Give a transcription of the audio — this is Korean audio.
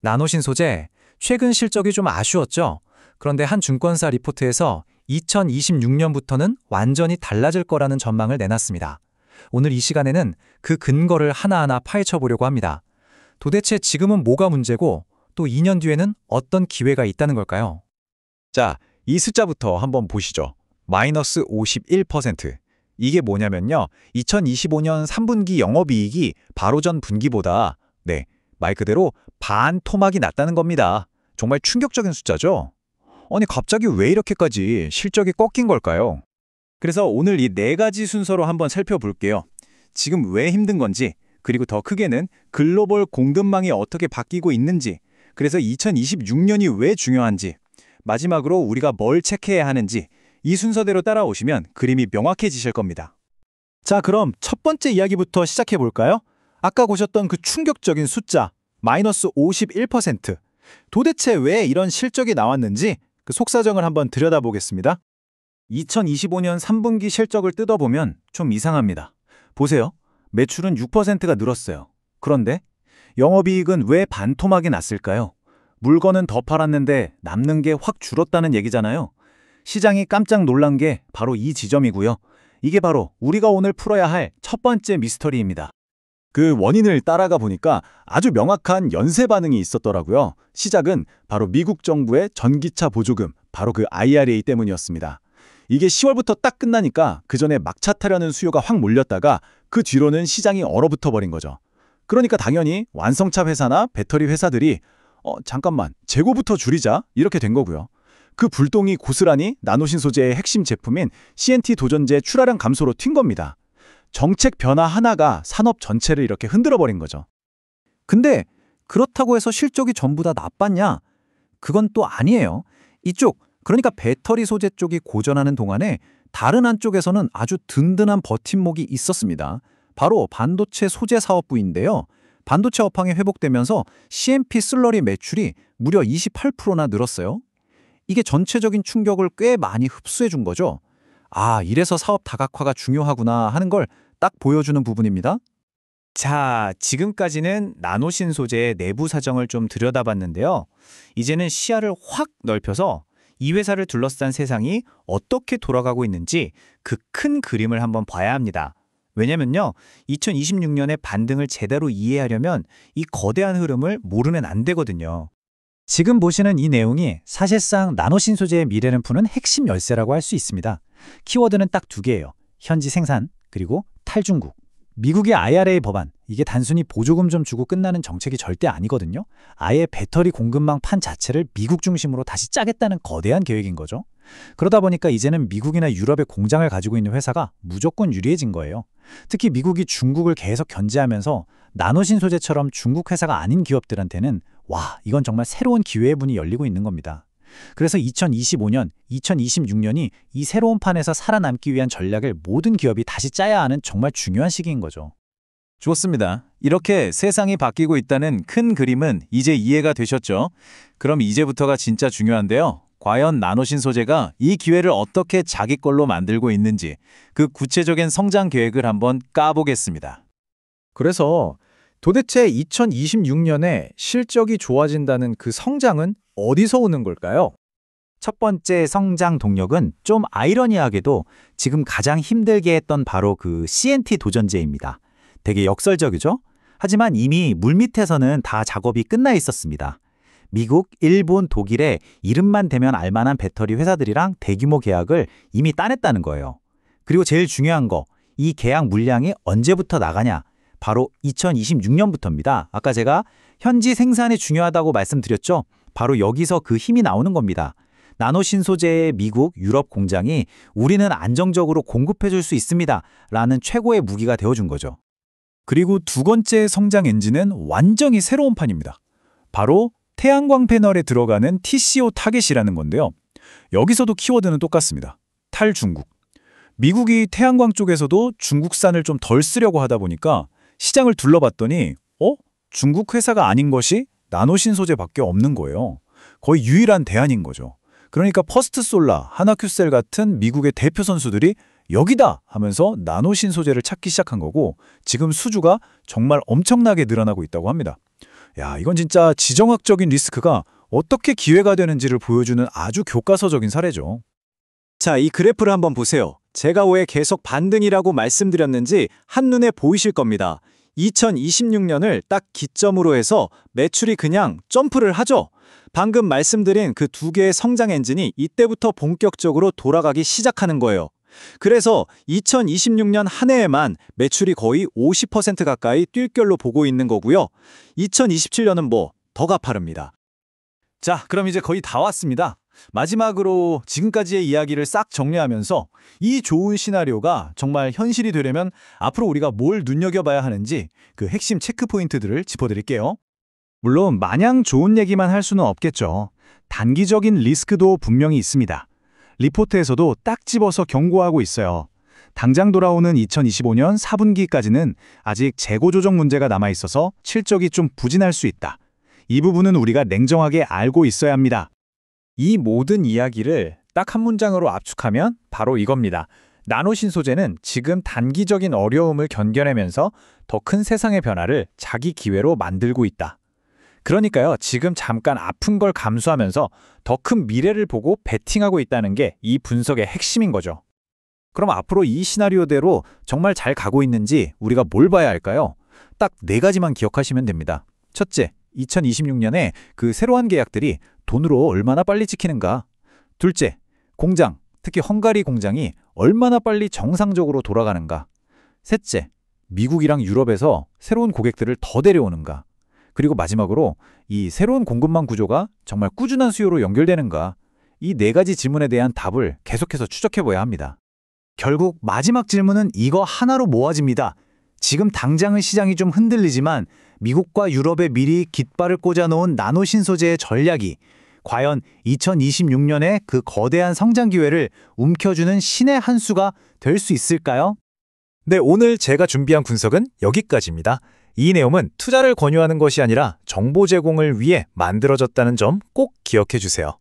나노신소재, 최근 실적이 좀 아쉬웠죠? 그런데 한 증권사 리포트에서 2026년부터는 완전히 달라질 거라는 전망을 내놨습니다. 오늘 이 시간에는 그 근거를 하나하나 파헤쳐 보려고 합니다. 도대체 지금은 뭐가 문제고 또 2년 뒤에는 어떤 기회가 있다는 걸까요? 자, 이 숫자부터 한번 보시죠. 마이너스 51%. 이게 뭐냐면요. 2025년 3분기 영업이익이 바로 전 분기보다 말 그대로 반 토막이 났다는 겁니다. 정말 충격적인 숫자죠? 아니 갑자기 왜 이렇게까지 실적이 꺾인 걸까요? 그래서 오늘 이 네 가지 순서로 한번 살펴볼게요. 지금 왜 힘든 건지, 그리고 더 크게는 글로벌 공급망이 어떻게 바뀌고 있는지, 그래서 2026년이 왜 중요한지, 마지막으로 우리가 뭘 체크해야 하는지 이 순서대로 따라오시면 그림이 명확해지실 겁니다. 자, 그럼 첫 번째 이야기부터 시작해 볼까요? 아까 보셨던 그 충격적인 숫자, 마이너스 51%. 도대체 왜 이런 실적이 나왔는지 그 속사정을 한번 들여다보겠습니다. 2025년 3분기 실적을 뜯어보면 좀 이상합니다. 보세요. 매출은 6%가 늘었어요. 그런데 영업이익은 왜 반토막이 났을까요? 물건은 더 팔았는데 남는 게 확 줄었다는 얘기잖아요. 시장이 깜짝 놀란 게 바로 이 지점이고요. 이게 바로 우리가 오늘 풀어야 할 첫 번째 미스터리입니다. 그 원인을 따라가 보니까 아주 명확한 연쇄 반응이 있었더라고요. 시작은 바로 미국 정부의 전기차 보조금, 바로 그 IRA 때문이었습니다. 이게 10월부터 딱 끝나니까 그 전에 막차 타려는 수요가 확 몰렸다가 그 뒤로는 시장이 얼어붙어 버린 거죠. 그러니까 당연히 완성차 회사나 배터리 회사들이 잠깐만 재고부터 줄이자 이렇게 된 거고요. 그 불똥이 고스란히 나노신소재의 핵심 제품인 CNT 도전제 출하량 감소로 튄 겁니다. 정책 변화 하나가 산업 전체를 이렇게 흔들어 버린 거죠. 근데 그렇다고 해서 실적이 전부 다 나빴냐? 그건 또 아니에요. 이쪽, 그러니까 배터리 소재 쪽이 고전하는 동안에 다른 한쪽에서는 아주 든든한 버팀목이 있었습니다. 바로 반도체 소재 사업부인데요. 반도체 업황이 회복되면서 CMP 슬러리 매출이 무려 28%나 늘었어요. 이게 전체적인 충격을 꽤 많이 흡수해 준 거죠. 아, 이래서 사업 다각화가 중요하구나 하는 걸 딱 보여주는 부분입니다. 자, 지금까지는 나노신소재의 내부 사정을 좀 들여다봤는데요. 이제는 시야를 확 넓혀서 이 회사를 둘러싼 세상이 어떻게 돌아가고 있는지 그 큰 그림을 한번 봐야 합니다. 왜냐면요, 2026년의 반등을 제대로 이해하려면 이 거대한 흐름을 모르면 안 되거든요. 지금 보시는 이 내용이 사실상 나노신소재의 미래를 푸는 핵심 열쇠라고 할 수 있습니다. 키워드는 딱 두 개예요. 현지 생산, 그리고 탈중국. 미국의 IRA 법안, 이게 단순히 보조금 좀 주고 끝나는 정책이 절대 아니거든요. 아예 배터리 공급망 판 자체를 미국 중심으로 다시 짜겠다는 거대한 계획인 거죠. 그러다 보니까 이제는 미국이나 유럽에 공장을 가지고 있는 회사가 무조건 유리해진 거예요. 특히 미국이 중국을 계속 견제하면서 나노신소재처럼 중국 회사가 아닌 기업들한테는 와, 이건 정말 새로운 기회의 문이 열리고 있는 겁니다. 그래서 2025년, 2026년이 이 새로운 판에서 살아남기 위한 전략을 모든 기업이 다시 짜야 하는 정말 중요한 시기인 거죠. 좋습니다. 이렇게 세상이 바뀌고 있다는 큰 그림은 이제 이해가 되셨죠? 그럼 이제부터가 진짜 중요한데요. 과연 나노신소재가 이 기회를 어떻게 자기 걸로 만들고 있는지 그 구체적인 성장 계획을 한번 까보겠습니다. 그래서 도대체 2026년에 실적이 좋아진다는 그 성장은 어디서 오는 걸까요? 첫 번째 성장 동력은 좀 아이러니하게도 지금 가장 힘들게 했던 바로 그 CNT 도전제입니다. 되게 역설적이죠? 하지만 이미 물밑에서는 다 작업이 끝나 있었습니다. 미국, 일본, 독일에 이름만 대면 알만한 배터리 회사들이랑 대규모 계약을 이미 따냈다는 거예요. 그리고 제일 중요한 거, 이 계약 물량이 언제부터 나가냐? 바로 2026년부터입니다. 아까 제가 현지 생산이 중요하다고 말씀드렸죠? 바로 여기서 그 힘이 나오는 겁니다. 나노신소재의 미국, 유럽 공장이 우리는 안정적으로 공급해 줄 수 있습니다. 라는 최고의 무기가 되어준 거죠. 그리고 두 번째 성장 엔진은 완전히 새로운 판입니다. 바로 태양광 패널에 들어가는 TCO 타겟이라는 건데요. 여기서도 키워드는 똑같습니다. 탈중국. 미국이 태양광 쪽에서도 중국산을 좀 덜 쓰려고 하다 보니까 시장을 둘러봤더니 중국 회사가 아닌 것이 나노신소재밖에 없는 거예요. 거의 유일한 대안인 거죠. 그러니까 퍼스트솔라, 하나큐셀 같은 미국의 대표 선수들이 여기다 하면서 나노신소재를 찾기 시작한 거고 지금 수주가 정말 엄청나게 늘어나고 있다고 합니다. 야, 이건 진짜 지정학적인 리스크가 어떻게 기회가 되는지를 보여주는 아주 교과서적인 사례죠. 자, 이 그래프를 한번 보세요. 제가 왜 계속 반등이라고 말씀드렸는지 한눈에 보이실 겁니다. 2026년을 딱 기점으로 해서 매출이 그냥 점프를 하죠. 방금 말씀드린 그 두 개의 성장 엔진이 이때부터 본격적으로 돌아가기 시작하는 거예요. 그래서 2026년 한 해에만 매출이 거의 50% 가까이 뛸 결로 보고 있는 거고요. 2027년은 뭐 더 가파릅니다. 자, 그럼 이제 거의 다 왔습니다. 마지막으로 지금까지의 이야기를 싹 정리하면서 이 좋은 시나리오가 정말 현실이 되려면 앞으로 우리가 뭘 눈여겨봐야 하는지 그 핵심 체크 포인트들을 짚어드릴게요. 물론 마냥 좋은 얘기만 할 수는 없겠죠. 단기적인 리스크도 분명히 있습니다. 리포트에서도 딱 집어서 경고하고 있어요. 당장 돌아오는 2025년 4분기까지는 아직 재고 조정 문제가 남아있어서 실적이 좀 부진할 수 있다. 이 부분은 우리가 냉정하게 알고 있어야 합니다. 이 모든 이야기를 딱 한 문장으로 압축하면 바로 이겁니다. 나노신소재는 지금 단기적인 어려움을 견뎌내면서 더 큰 세상의 변화를 자기 기회로 만들고 있다. 그러니까요, 지금 잠깐 아픈 걸 감수하면서 더 큰 미래를 보고 베팅하고 있다는 게 이 분석의 핵심인 거죠. 그럼 앞으로 이 시나리오대로 정말 잘 가고 있는지 우리가 뭘 봐야 할까요? 딱 4가지만 기억하시면 됩니다. 첫째, 2026년에 그 새로운 계약들이 돈으로 얼마나 빨리 찍히는가. 둘째, 공장, 특히 헝가리 공장이 얼마나 빨리 정상적으로 돌아가는가. 셋째, 미국이랑 유럽에서 새로운 고객들을 더 데려오는가. 그리고 마지막으로 이 새로운 공급망 구조가 정말 꾸준한 수요로 연결되는가. 이 4가지 질문에 대한 답을 계속해서 추적해봐야 합니다. 결국 마지막 질문은 이거 하나로 모아집니다. 지금 당장은 시장이 좀 흔들리지만 미국과 유럽에 미리 깃발을 꽂아놓은 나노신소재의 전략이 과연 2026년에 그 거대한 성장 기회를 움켜주는 신의 한 수가 될 수 있을까요? 네, 오늘 제가 준비한 분석은 여기까지입니다. 이 내용은 투자를 권유하는 것이 아니라 정보 제공을 위해 만들어졌다는 점 꼭 기억해 주세요.